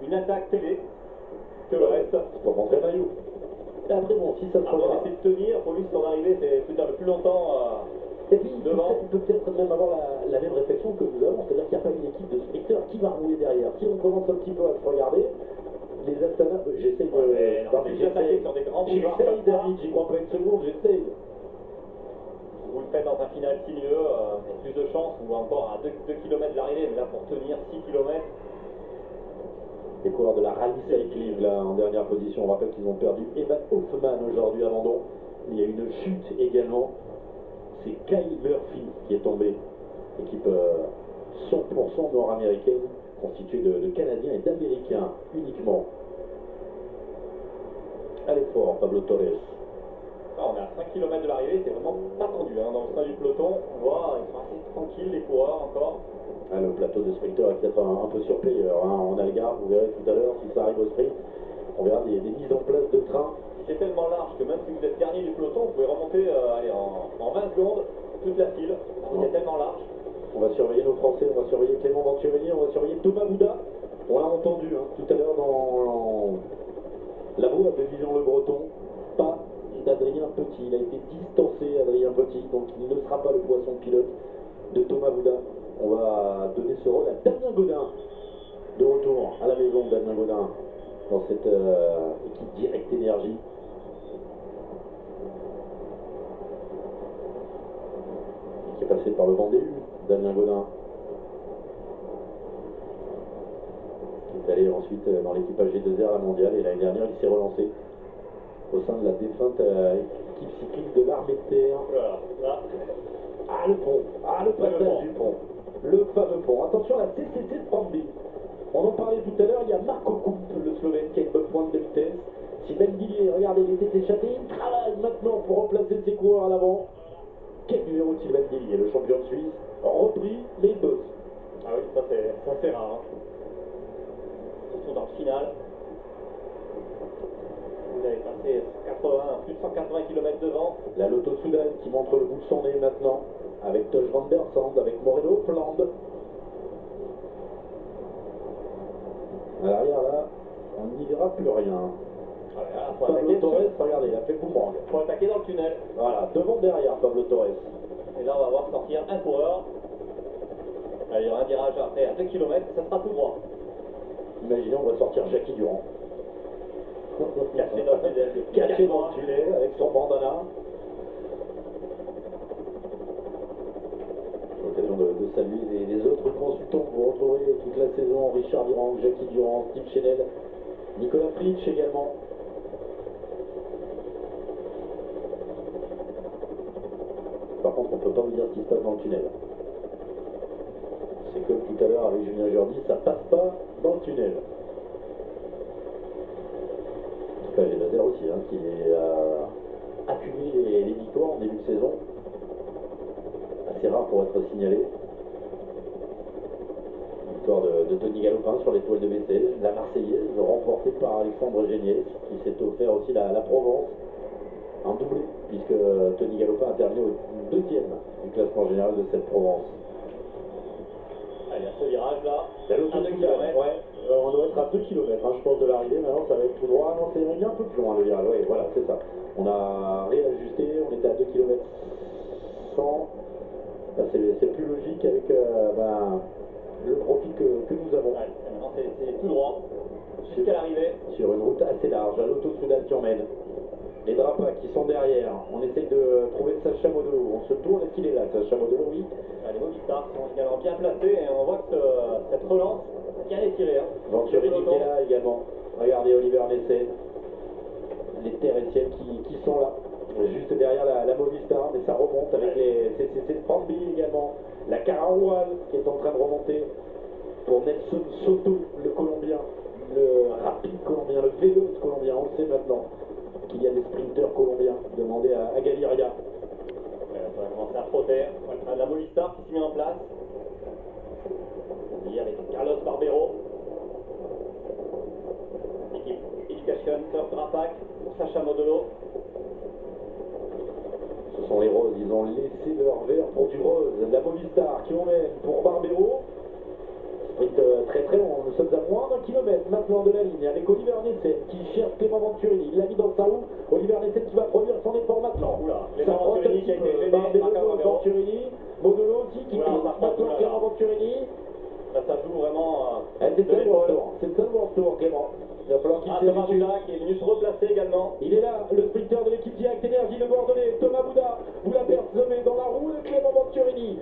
une attaque télé que le reste. C'est pour montrer maillot. Et après, bon, si ça se Après, regarde. essayer de tenir, pour lui, son arrivée, c'est le plus longtemps Et puis, il devant. peut peut-être même avoir la même réflexion que nous avons, c'est-à-dire qu'il n'y a pas une équipe de sprinteurs qui va rouler derrière. Si on commence un petit peu à se regarder, les Astana, j'essaie de... Ouais, non, mais j'essaie sur des grands boulevards J'essaie, comme ça. David, j'y crois pas une seconde, j'essaie. Vous le faites dans un final sinueux, il y a plus de chance, ou encore à 2 km de l'arrivée, mais là pour tenir 6 km. Les coureurs de la Rallye Cycling, là, en dernière position, on rappelle qu'ils ont perdu Evan Hoffman aujourd'hui, abandon. Il y a eu une chute également. C'est Kyle Murphy qui est tombé. Équipe 100% nord-américaine, constituée de Canadiens et d'Américains uniquement. Allez fort, Pablo Torres. Là, on est à 5 km de l'arrivée, c'est vraiment pas tendu dans le sein du peloton. On voit, ils sont assez tranquilles, les coureurs encore. Ah, le plateau de sprinter est peut-être un peu surpayeur. Hein. On a le gars, vous verrez tout à l'heure, si ça arrive au sprint, on verra des mises en place de train. C'est tellement large que même si vous êtes dernier du peloton, vous pouvez remonter allez, en 20 secondes toute la file. C'est tellement large. On va surveiller nos Français, on va surveiller Clément Venturelli, on va surveiller Thomas Bouda. On l'a entendu tout à l'heure dans la voix de Vision Le Breton. Pas d'Adrien Petit, il a été distancé, Adrien Petit, donc il ne sera pas le poisson pilote de Thomas Bouda. On va donner ce rôle à Damien Godin. De retour à la maison, Damien Godin, dans cette équipe Direct Énergie. Qui est passé par le Vendée U, Damien Godin. Qui est allé ensuite dans l'équipage G2R à la mondiale, et l'année dernière il s'est relancé au sein de la défunte équipe cycliste de l'Armée de Terre. Voilà, là. Ah, le pont, le passage du pont, le fameux pont. Attention, la CCC de Brandby. On en parlait tout à l'heure, il y a Marco Coupe, le Slovène, qui a une bonne pointe de vitesse. Si Benguillier, regardez, il était échappé, il travaille maintenant pour remplacer ses coureurs à l'avant. Quel numéro de Sylvain Guillier, le champion de Suisse, repris, mais il bosse. Ah oui, ça c'est rare. Surtout dans le final. Vous avez passé plus de 180 km devant. La Lotto Soudal qui montre le bout de son nez maintenant, avec Tosh Van Der Sande, avec Moreno Flandre. À l'arrière là, on n'y verra plus rien. Pablo Torres, regardez, il a fait boomerang. Il faut attaquer dans le tunnel. Voilà, devant, derrière, Pablo Torres. Et là, on va voir sortir un coureur. Là, il y aura un virage après à 2 km, ça sera tout droit. Imaginez, on va sortir Jackie Durand. Caché dans le tunnel. Caché dans le tunnel avec son bandana. L'occasion de saluer les autres consultants que vous retrouverez toute la saison. Richard Durand, Jackie Durand, Steve Chenel, Nicolas Fritsch également. Par contre, on ne peut pas vous dire ce qui se passe dans le tunnel. C'est comme tout à l'heure avec Julien Jordi, ça passe pas dans le tunnel. J'ai G2R aussi, qui a accumulé les victoires en début de saison. Assez rare pour être signalé. Victoire de Tony Galopin sur l'étoile de Bessèges, la Marseillaise, remportée par Alexandre Géniès, qui s'est offert aussi la Provence. Un doublé, puisque Tony Galopin a terminé au deuxième du classement général de cette Provence. Allez, à ce virage là, à 2 km. Ouais, on doit être à 2 km, je pense, de l'arrivée. Maintenant, ça va être tout droit. Non, c'est un peu plus loin le virage. Ouais, voilà, c'est ça. On a réajusté, on était à 2 km 100. C'est plus logique avec le profil que nous avons. Ouais, maintenant c'est tout droit jusqu'à l'arrivée. Sur une route assez large, à l'Auto Soudal qui emmène. Les Drapas qui sont derrière. On essaye de trouver Sacha Modolo. On se tourne, est-ce qu'il est là, Sacha Modolo? Oui. Les Movistar sont également bien placés et on voit que cette relance a bien étiré. Venturelli qui est là également. Regardez Oliver Nessen. Les Terressiennes qui sont là. Juste derrière la Movistar, mais ça remonte avec les CCC Brandby également. La Cararoual qui est en train de remonter pour Nelson Soto, le Colombien, le rapide Colombien, le véloce Colombien. On le sait maintenant qu'il y a des sprinteurs colombiens. Demandez à Gaviria. On va commencer à frotter. La Movistar qui s'y met en place. Hier avec Carlos Barbero. Équipe Education Surf Drapac pour Sacha Modolo. Ce sont les roses, ils ont laissé leur verre pour du rose. La Movistar qui emmène pour Barbero. sprint très très long. Nous sommes à moins d'un kilomètre maintenant de la ligne avec Oliver Nessen qui cherche Clément Venturini. Il l'a mis dans sa roue. Oliver Nessen qui va produire son effort maintenant. Oula, Ça Clément frotte Venturini un qui a petit été peu. gêné, Barberio, Marc Venturini, Modolo aussi qui Oula, court ça frotte, maintenant oulala. Clément Venturini. Là, ça joue vraiment C'est de ça le World l'épaule. Tour. C'est ça le World Tour, Clément. Il va falloir qu'il Ah, s'habitue. Thomas Bouda qui est venu se replacer également. Il est là, le sprinter de l'équipe Direct Énergie, le Bordelais, Thomas Bouda. Vous la percevez dans la roue de Clément Venturini.